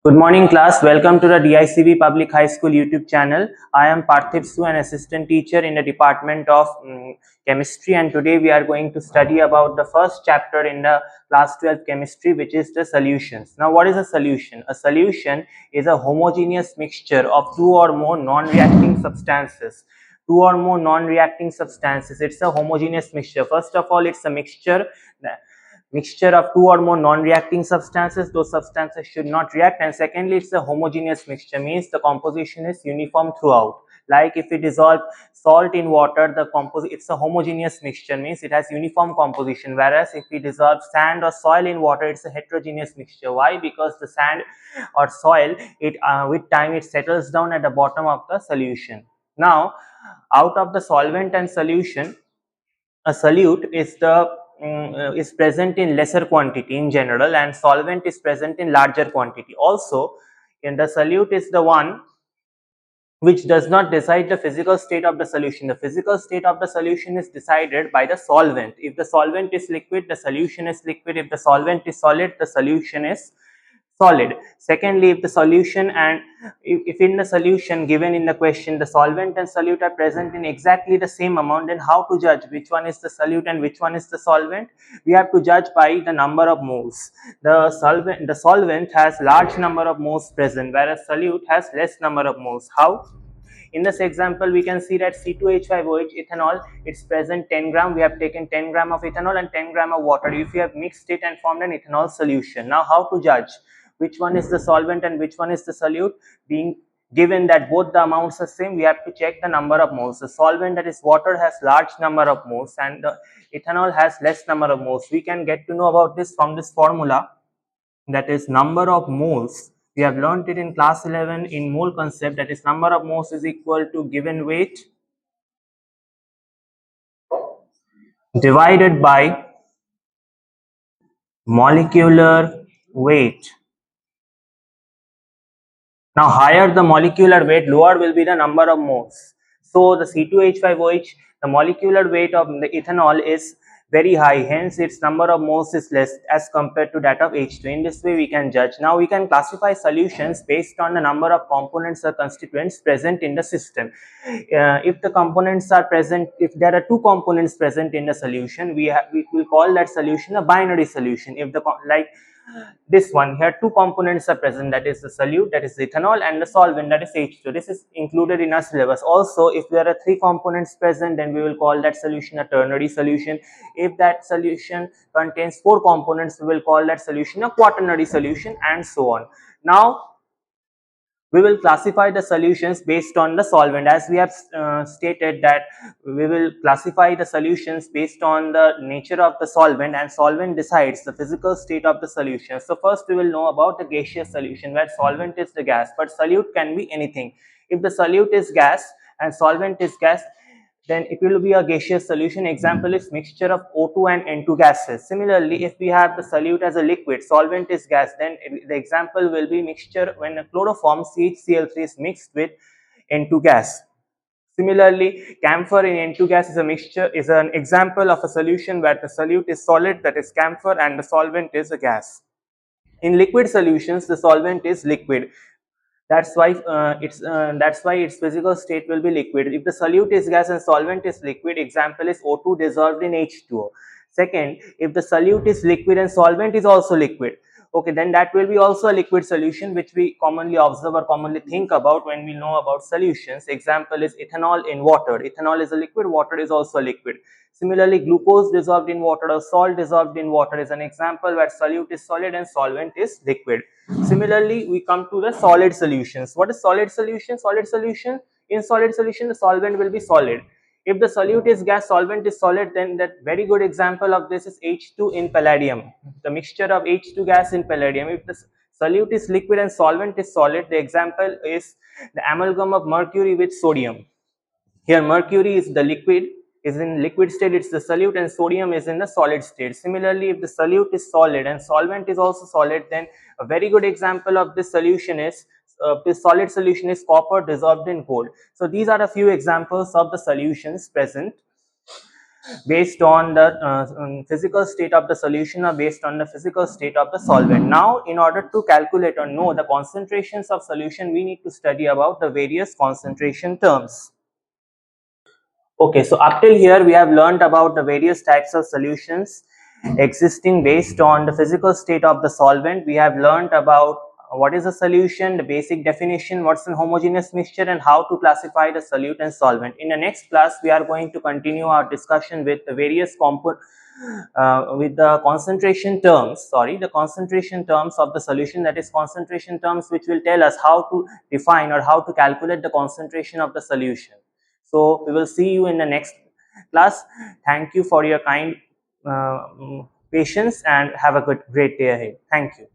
Good morning class, welcome to the DICB Public High School YouTube channel. I am Parthiv Su, an assistant teacher in the department of chemistry, and today we are going to study about the first chapter in the class 12 chemistry, which is the solutions. Now what is a solution? A solution is a homogeneous mixture of two or more non-reacting substances. It's a homogeneous mixture. First of all, it's a mixture of two or more non-reacting substances. Those substances should not react. And secondly, it's a homogeneous mixture, means the composition is uniform throughout. Like if we dissolve salt in water, it's a homogeneous mixture, means it has uniform composition. Whereas if we dissolve sand or soil in water, it's a heterogeneous mixture. Why? Because the sand or soil, with time it settles down at the bottom of the solution. Now, out of the solvent and solution, a solute is present in lesser quantity in general, and solvent is present in larger quantity. Also, in the solute is the one which does not decide the physical state of the solution. The physical state of the solution is decided by the solvent. If the solvent is liquid, the solution is liquid. If the solvent is solid, the solution is solid. Secondly, if the solution and if in the solution given in the question the solvent and solute are present in exactly the same amount, then how to judge which one is the solute and which one is the solvent? We have to judge by the number of moles. The solvent has large number of moles present, whereas solute has less number of moles. How? In this example, we can see that C2H5OH ethanol, it's present 10 gram. We have taken 10 gram of ethanol and 10 gram of water. If you have mixed it and formed an ethanol solution. Now, how to judge which one is the solvent and which one is the solute? Being given that both the amounts are same, we have to check the number of moles. The solvent, that is water, has large number of moles, and the ethanol has less number of moles. We can get to know about this from this formula, that is number of moles. We have learned it in class 11 in mole concept, that is number of moles is equal to given weight divided by molecular weight. Now higher the molecular weight, lower will be the number of moles. So the C2H5OH, the molecular weight of the ethanol is very high, hence its number of moles is less as compared to that of H2. In this way we can judge. Now we can classify solutions based on the number of components or constituents present in the system. If the components are present, if there are two components present in the solution, we will call that solution a binary solution. If the like this one here, two components are present, that is the solute, that is ethanol, and the solvent, that is H2. This is included in our syllabus. Also, if there are three components present, then we will call that solution a ternary solution. If that solution contains four components, we will call that solution a quaternary solution, and so on. Now we will classify the solutions based on the solvent. As we have stated that we will classify the solutions based on the nature of the solvent, and solvent decides the physical state of the solution. So first we will know about the gaseous solution, where solvent is the gas, but solute can be anything. If the solute is gas and solvent is gas, then it will be a gaseous solution. Example is mixture of O2 and N2 gases. Similarly, if we have the solute as a liquid, solvent is gas, then the example will be mixture when a chloroform CHCl3 is mixed with N2 gas. Similarly, camphor in N2 gas is an example of a solution where the solute is solid, that is camphor, and the solvent is a gas. In liquid solutions, the solvent is liquid. That's why its physical state will be liquid. If the solute is gas and solvent is liquid, example is O2 dissolved in H2O. Second, if the solute is liquid and solvent is also liquid, okay, then that will be also a liquid solution, which we commonly observe or commonly think about when we know about solutions. Example is ethanol in water. Ethanol is a liquid, water is also a liquid. Similarly, glucose dissolved in water or salt dissolved in water is an example where solute is solid and solvent is liquid. Similarly, we come to the solid solutions. What is solid solution? In solid solution, the solvent will be solid. If the solute is gas, solvent is solid, then that very good example of this is H2 in palladium, the mixture of H2 gas in palladium. If the solute is liquid and solvent is solid, the example is the amalgam of mercury with sodium. Here mercury is the liquid, is in liquid state, it's the solute, and sodium is in the solid state. Similarly, if the solute is solid and solvent is also solid, then a very good example of this solution is this solid solution is copper dissolved in gold. So these are a few examples of the solutions present. based on the physical state of the solution or based on the physical state of the solvent. Now, in order to calculate or know the concentrations of solution, we need to study about the various concentration terms. Okay, so up till here we have learned about the various types of solutions existing based on the physical state of the solvent. We have learned about what is a solution, the basic definition, what's a homogeneous mixture, and how to classify the solute and solvent. In the next class, we are going to continue our discussion with the various with the concentration terms, the concentration terms of the solution, that is concentration terms which will tell us how to define or how to calculate the concentration of the solution. So we will see you in the next class. Thank you for your kind patience and have a great day ahead. Thank you.